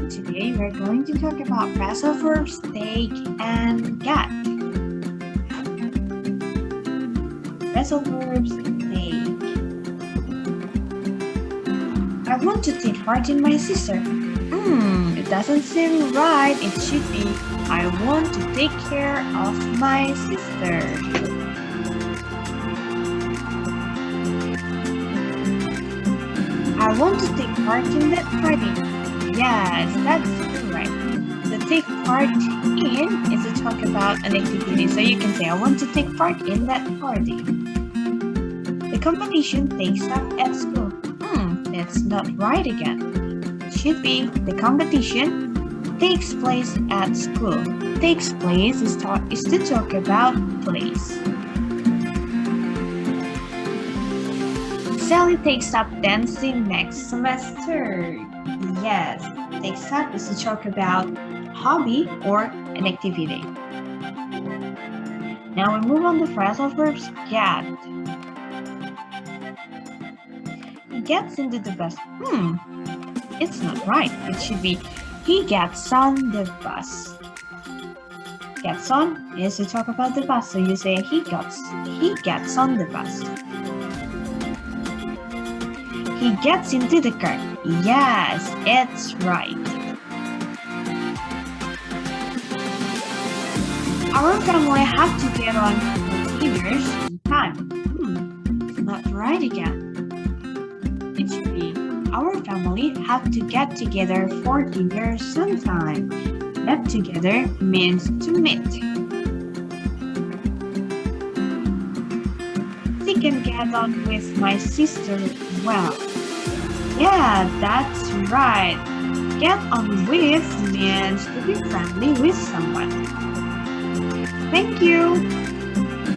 Today we're going to talk about phrasal verbs take and get. Phrasal verbs take. I want to take part in my sister. It doesn't seem right. It should be I want to take care of my sister. I want to take part in that party. Yes, that's right. The take part in is to talk about an activity. So you can say, I want to take part in that party. The competition takes up at school. That's not right again. It should be the competition takes place at school. Takes place is to talk about place. Sally takes up dancing next semester. Yes, takes up is to talk about hobby or an activity. Now we move on to phrasal verbs get. He gets into the bus. It's not right. It should be he gets on the bus. Gets on is to talk about the bus. So you say he gets on the bus. He gets into the car. Yes, it's right. Our family have to get on with dinners in time. It's not right again. It should be our family have to get together for dinner sometime. Get together means to meet. She can get on with my sister well. Yeah, that's right. Get on with means to be friendly with someone. Thank you.